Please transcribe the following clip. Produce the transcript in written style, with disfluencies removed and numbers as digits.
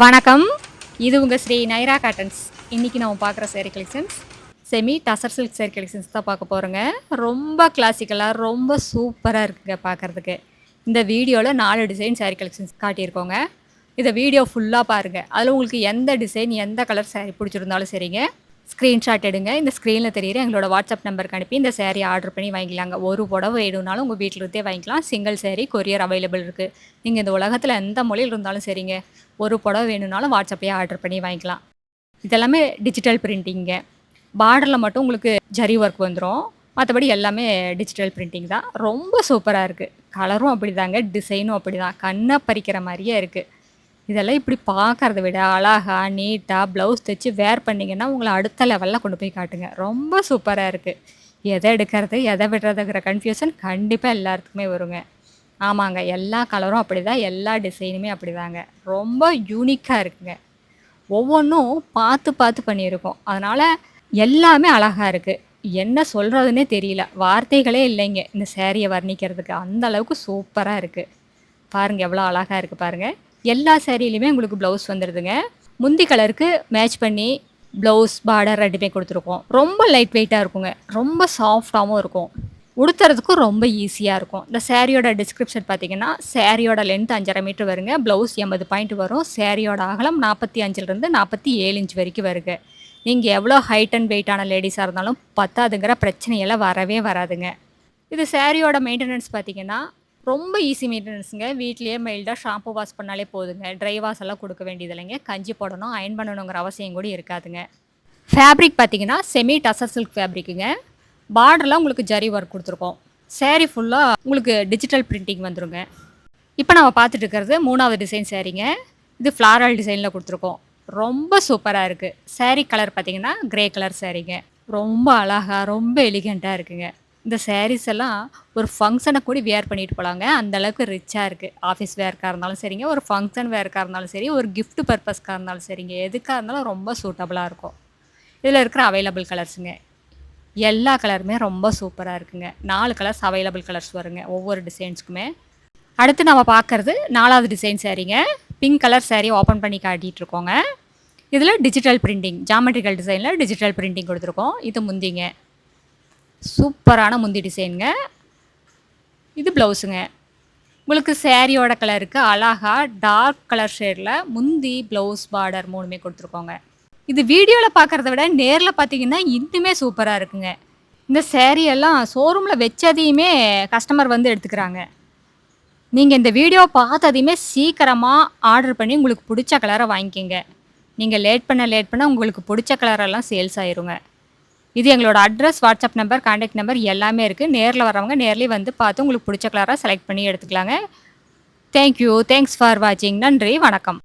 வணக்கம். இது உங்கள் ஸ்ரீ நைரா காட்டன்ஸ். இன்றைக்கி நம்ம பார்க்குற sari collections semi tussar silk sari collections தான் பார்க்க போகிறோங்க. ரொம்ப கிளாசிக்கலாக ரொம்ப சூப்பராக இருக்குங்க பார்க்குறதுக்கு. இந்த வீடியோவில் 4 டிசைன் சேரீ கலெக்ஷன்ஸ் காட்டியிருக்கோங்க. இதை வீடியோ ஃபுல்லாக பாருங்கள். அதில் உங்களுக்கு எந்த டிசைன் எந்த கலர் சேரீ பிடிச்சிருந்தாலும் சரிங்க, ஸ்க்ரீன்ஷாட் எடுங்க. இந்த ஸ்க்ரீனில் தெரியுற எங்களோட வாட்ஸ்அப் நம்பருக்கு அனுப்பி இந்த சேரீ ஆர்டர் பண்ணி வாங்கிக்கலாங்க. ஒரு புடவை வேணும்னாலும் உங்கள் வீட்டில் இருந்தே வாங்கிக்கலாம். சிங்கிள் சேரீ கொரியர் அவைலபிள் இருக்குது. நீங்கள் இந்த உலகத்தில் எந்த மொழியில் இருந்தாலும் சரிங்க, ஒரு புடவை வேணும்னாலும் வாட்ஸ்அப்லேயே ஆர்டர் பண்ணி வாங்கிக்கலாம். இதெல்லாமே டிஜிட்டல் பிரிண்டிங்க. பார்டரில் மட்டும் உங்களுக்கு ஜரி ஒர்க் வந்துடும். மற்றபடி எல்லாமே டிஜிட்டல் பிரிண்டிங் தான். ரொம்ப சூப்பராக இருக்குது. கலரும் அப்படி தாங்க, டிசைனும் அப்படி தான். கண்ணை பறிக்கிற மாதிரியே இருக்குது. இதெல்லாம் இப்படி பார்க்கறத விட அழகாக நீட்டாக ப்ளவுஸ் தைச்சு வேர் பண்ணிங்கன்னா உங்களை அடுத்த லெவலில் கொண்டு போய் காட்டுங்க. ரொம்ப சூப்பராக இருக்குது. எதை எடுக்கிறது எதை விடுறதுங்கிற கன்ஃபியூஷன் கண்டிப்பாக எல்லாத்துக்குமே வருங்க. ஆமாங்க, எல்லா கலரும் அப்படி தான், எல்லா டிசைனுமே அப்படி தாங்க. ரொம்ப யூனிக்காக இருக்குங்க. ஒவ்வொன்றும் பார்த்து பார்த்து பண்ணியிருக்கோம். அதனால் எல்லாமே அழகாக இருக்குது. என்ன சொல்கிறதுனே தெரியல. வார்த்தைகளே இல்லைங்க இந்த சேரீயை வர்ணிக்கிறதுக்கு. அந்த அளவுக்கு சூப்பராக இருக்குது. பாருங்கள் எவ்வளோ அழகாக இருக்குது பாருங்கள். எல்லா சேரீலையுமே உங்களுக்கு ப்ளவுஸ் வந்துடுதுங்க. முந்தி கலருக்கு மேட்ச் பண்ணி ப்ளவுஸ் பார்டர் ரெண்டுமே கொடுத்துருக்கோம். ரொம்ப லைட் வெயிட்டாக இருக்குங்க. ரொம்ப சாஃப்டாகவும் இருக்கும். உடுத்துறதுக்கும் ரொம்ப ஈஸியாக இருக்கும். இந்த சேரீயோட டிஸ்கிரிப்ஷன் பார்த்தீங்கன்னா, சேரீயோட லென்த் 5.5 மீட்டர் வருங்க. ப்ளவுஸ் 80 பாயிண்ட் வரும். சேரீயோட அகலம் 45லேருந்து 47 இன்ச் வரைக்கும் வருங்க. நீங்கள் எவ்வளோ ஹைட் அண்ட் வெயிட்டான லேடிஸாக இருந்தாலும் பத்தாதுங்கிற பிரச்சனையெல்லாம் வரவே வராதுங்க. இது சேரீயோட மெயின்டெனன்ஸ் பார்த்தீங்கன்னா ரொம்ப ஈஸி மெயின்டெனன்ஸுங்க. வீட்லேயே மைல்டாக ஷாம்பு வாஷ் பண்ணாலே போதுங்க. ட்ரை வாஷ் எல்லாம் கொடுக்க வேண்டியது இல்லைங்க. கஞ்சி போடணும், அயன் பண்ணணுங்கிற அவசியம் கூட இருக்காதுங்க. ஃபேப்ரிக் பார்த்தீங்கன்னா செமி டசர் சில்க் ஃபேப்ரிக்குங்க. பார்டரில் உங்களுக்கு ஜரி ஒர்க் கொடுத்துருக்கோம். சேரீ ஃபுல்லாக உங்களுக்கு டிஜிட்டல் பிரிண்டிங் வந்துருங்க. இப்போ நம்ம பார்த்துட்டு இருக்கிறது 3வது டிசைன் சேரீங்க. இது ஃப்ளாரல் டிசைனில் கொடுத்துருக்கோம். ரொம்ப சூப்பராக இருக்குது. சேரீ கலர் பார்த்தீங்கன்னா கிரே கலர் சேரீங்க. ரொம்ப அழகாக ரொம்ப எலிகண்ட்டாக இருக்குங்க. இந்த சேரீஸ் எல்லாம் ஒரு ஃபங்க்ஷனை கூட வேர் பண்ணிட்டு போகலாங்க. அந்தளவுக்கு ரிச்சாக இருக்குது. ஆஃபீஸ் வேர்க்காக இருந்தாலும் சரிங்க, ஒரு ஃபங்க்ஷன் வேர்க்காக இருந்தாலும் சரி, ஒரு கிஃப்ட் பர்பஸ்க்காக இருந்தாலும் சரிங்க, எதுக்காக இருந்தாலும் ரொம்ப சூட்டபுளாக இருக்கும். இதில் இருக்கிற அவைலபிள் கலர்ஸுங்க எல்லா கலருமே ரொம்ப சூப்பராக இருக்குங்க. 4 கலர்ஸ் அவைலபிள் கலர்ஸ் வருங்க ஒவ்வொரு டிசைன்ஸுக்குமே. அடுத்து நம்ம பார்க்குறது 4வது டிசைன் சேரீங்க. பிங்க் கலர் சேரீ ஓப்பன் பண்ணி காட்டிகிட்டு இருக்கோங்க. இதில் டிஜிட்டல் பிரிண்டிங், ஜாமெட்ரிக்கல் டிசைனில் டிஜிட்டல் பிரிண்டிங் கொடுத்துருக்கோம். இது முந்திங்க. சூப்பரான முந்தி டிசைனுங்க. இது ப்ளவுஸுங்க. உங்களுக்கு சேரீயோட கலருக்கு அழகாக டார்க் கலர் ஷேடில் முந்தி ப்ளவுஸ் பார்டர் 3மே கொடுத்துருக்கோங்க. இது வீடியோவில் பார்க்குறத விட நேரில் பார்த்தீங்கன்னா இன்னுமே சூப்பராக இருக்குங்க. இந்த சேரீயெல்லாம் ஷோரூமில் வச்சதையுமே கஸ்டமர் வந்து எடுத்துக்கிறாங்க. நீங்கள் இந்த வீடியோ பார்த்ததையுமே சீக்கிரமாக ஆர்டர் பண்ணி உங்களுக்கு பிடிச்ச கலரை வாங்கிக்கிங்க. நீங்கள் லேட் பண்ண உங்களுக்கு பிடிச்ச கலரெல்லாம் சேல்ஸ் ஆயிருங்க. இது எங்களோட address, WhatsApp number, contact number எல்லாமே இருக்குது. நேரில் வரவங்க நேர்லேயே வந்து பார்த்து உங்களுக்கு பிடிச்ச கலராக செலக்ட் பண்ணி எடுத்துக்கலாங்க. தேங்க்யூ. தேங்க்ஸ் ஃபார் வாட்சிங். நன்றி, வணக்கம்.